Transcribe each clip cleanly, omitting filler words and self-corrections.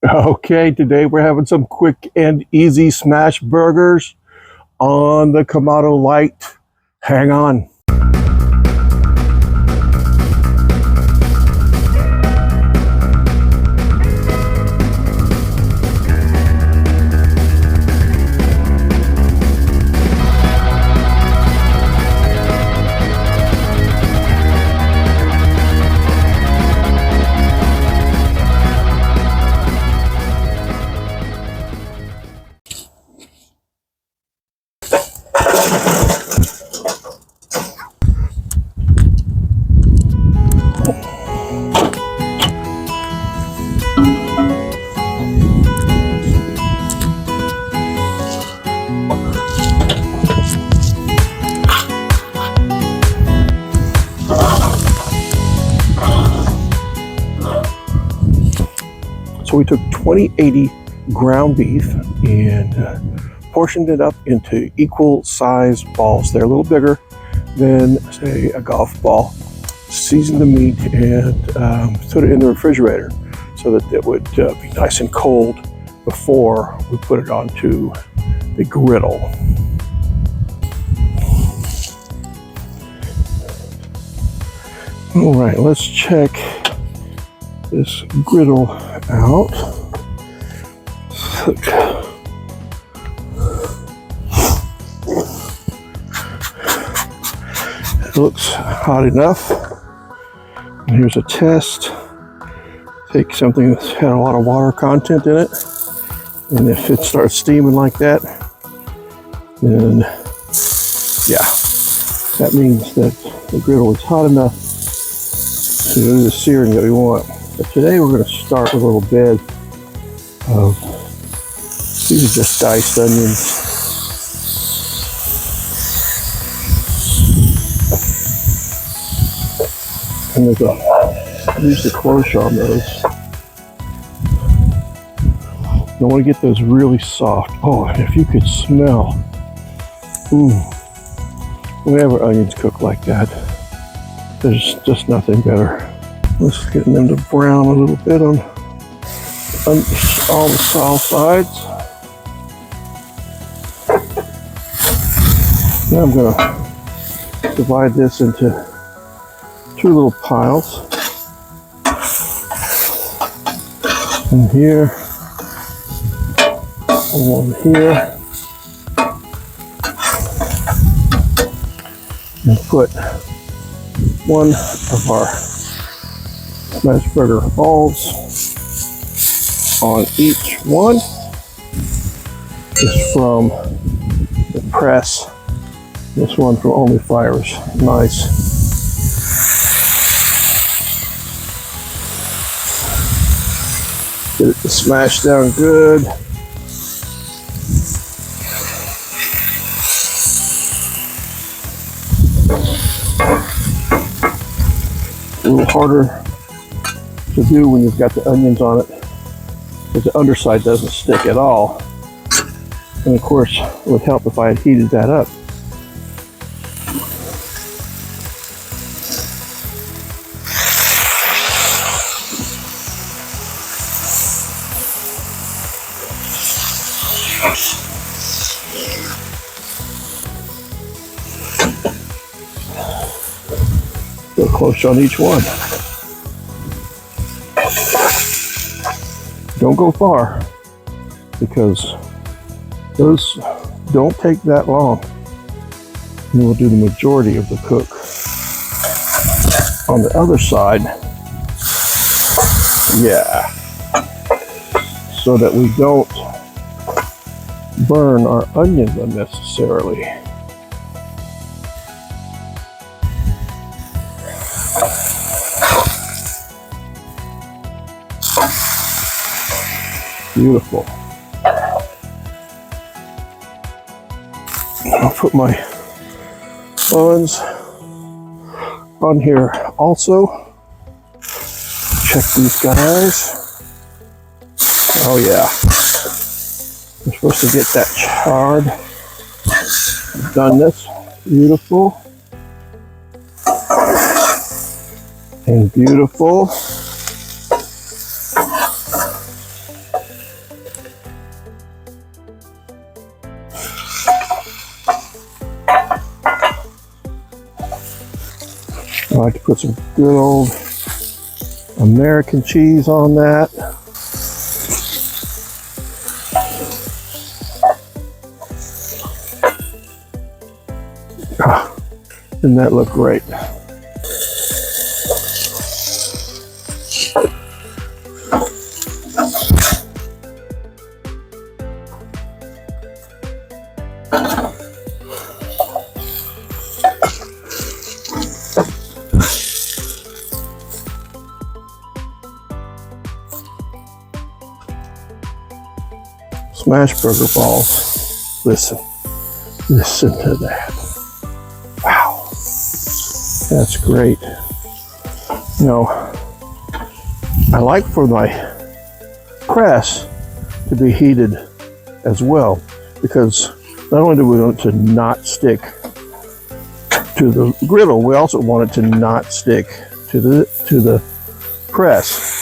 Okay, today we're having some quick and easy smash burgers on the Kamado Light. Hang on. So we took 2080 ground beef and portioned it up into equal size balls. They're a little bigger than, say, a golf ball. Seasoned the meat and put it in the refrigerator so that it would be nice and cold before we put it onto the griddle. All right, let's check this griddle out. It looks hot enough. And here's a test. Take something that's had a lot of water content in it, and if it starts steaming like that, then yeah, that means that the griddle is hot enough to do the searing that we want. But today we're going to start with a little bit of, these are just diced onions. And use the cloche on those. You want to get those really soft. Oh, if you could smell. Whenever onions cook like that, there's just nothing better. Let's get them to brown a little bit on all sides. Now I'm going to divide this into two little piles. One here, one here. And put one of our smash burger balls on each one. This from the press. This one from Only Fires. Nice. Get it to smash down good. A little harder to do when you've got the onions on it, because the underside doesn't stick at all. And of course, it would help if I had heated that up. Go close on each one. Don't go far, because those don't take that long. And we'll do the majority of the cook. On the other side, yeah, so that we don't burn our onions unnecessarily. Beautiful. I'll put my buns on here also. Check these guys. Oh yeah. We're supposed to get that charred. Done this. Beautiful. And beautiful. I like to put some good old American cheese on that. Doesn't that look great? Smash burger balls. Listen to that. Wow, that's great. You know, I like for my press to be heated as well, because not only do we want it to not stick to the griddle, we also want it to not stick to the press.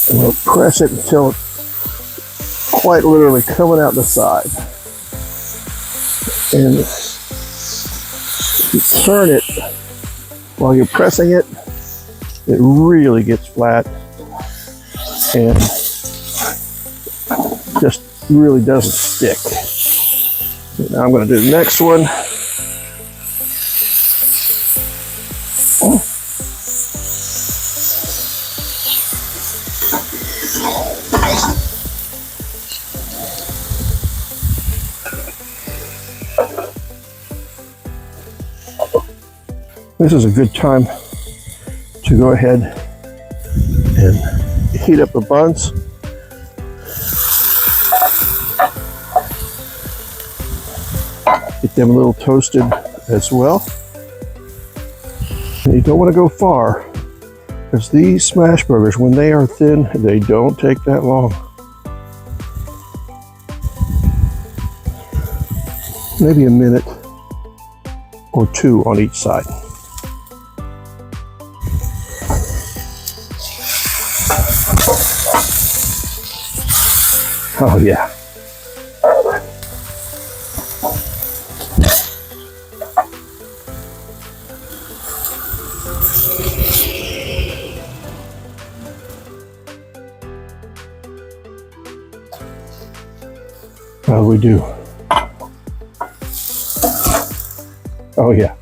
And we'll press it until it's quite literally coming out the side. And if you turn it while you're pressing it, it really gets flat and just really doesn't stick. So now I'm going to do the next one. This is a good time to go ahead and heat up the buns. Get them a little toasted as well. And you don't want to go far, because these smash burgers, when they are thin, they don't take that long. Maybe a minute or two on each side. Oh yeah. How do we do? Oh yeah.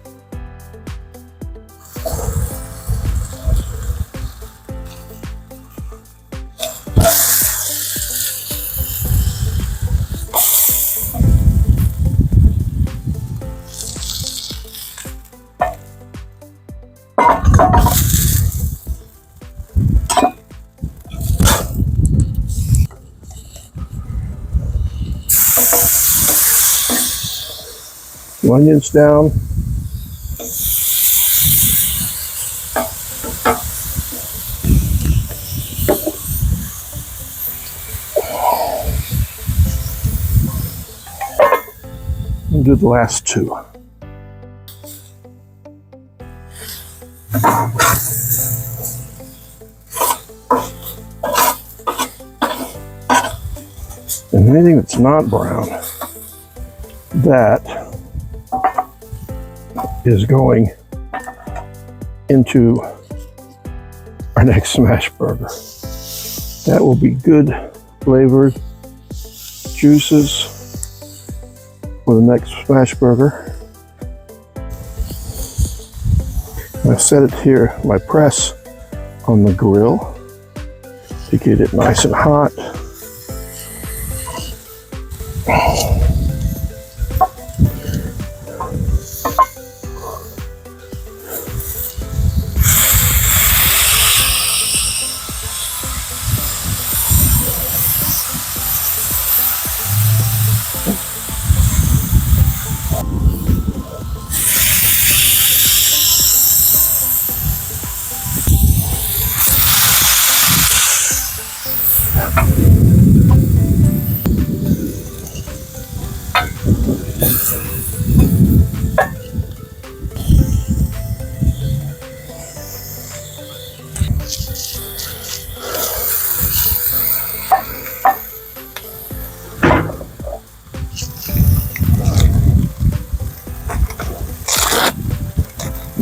Onions down. And do the last two. And anything that's not brown, that is going into our next smash burger. That will be good flavored juices for the next smash burger. I set it here, my press on the grill to get it nice and hot.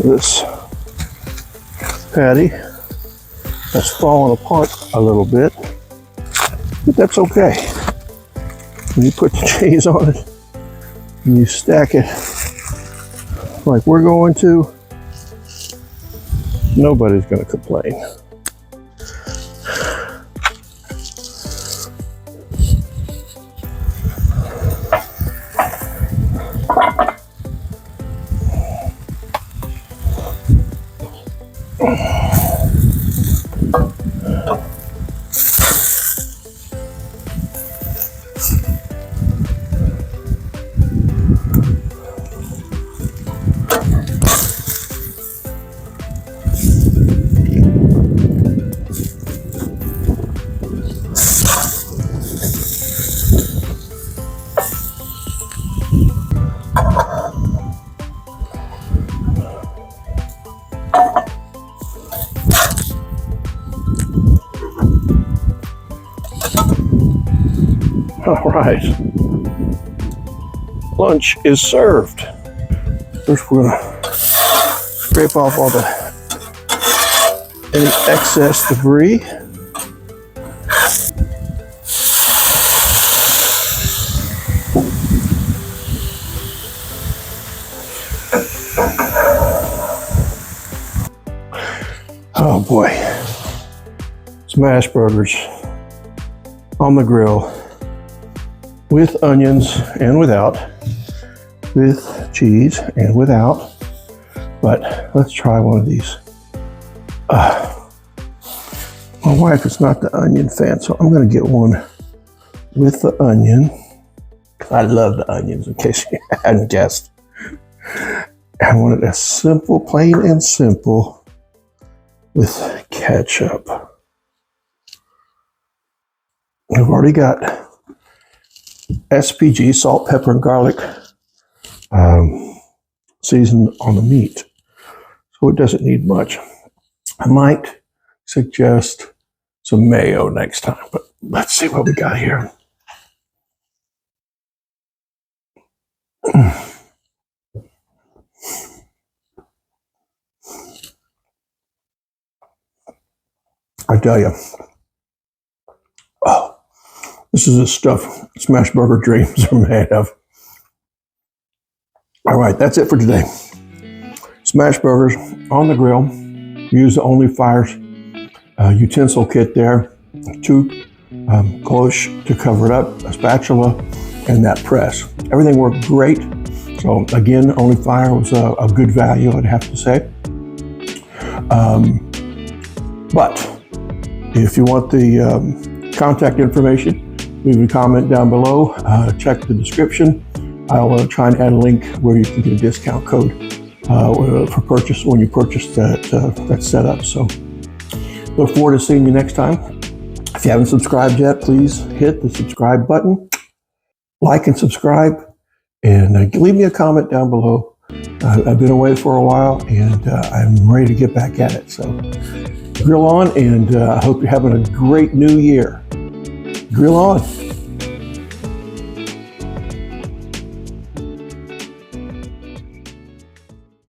this patty that's fallen apart a little bit, but that's okay. When you put the cheese on it and you stack it like we're going to, nobody's going to complain. All right, lunch is served. First, we're gonna scrape off all any excess debris. Oh boy, smash burgers on the grill with onions and without, with cheese and without, but let's try one of these. My wife is not the onion fan, so I'm gonna get one with the onion. I love the onions, in case you hadn't guessed. I want it as simple, plain and simple, with ketchup. I've already got SPG, salt, pepper, and garlic seasoned on the meat, so it doesn't need much. I might suggest some mayo next time, but let's see what we got here. I tell you, oh, this is the stuff smash burger dreams are made of. All right, that's it for today. Smash burgers on the grill. Use the Only Fires utensil kit there. 2 cloche to cover it up, a spatula, and that press. Everything worked great. So again, Only Fire was a good value, I'd have to say. But if you want the contact information, leave a comment down below. Check the description. I'll try and add a link where you can get a discount code for purchase when you purchase that setup. So look forward to seeing you next time. If you haven't subscribed yet, please hit the subscribe button, like and subscribe, and leave me a comment down below. I've been away for a while, and I'm ready to get back at it. So grill on, and I hope you're having a great new year. Grill on.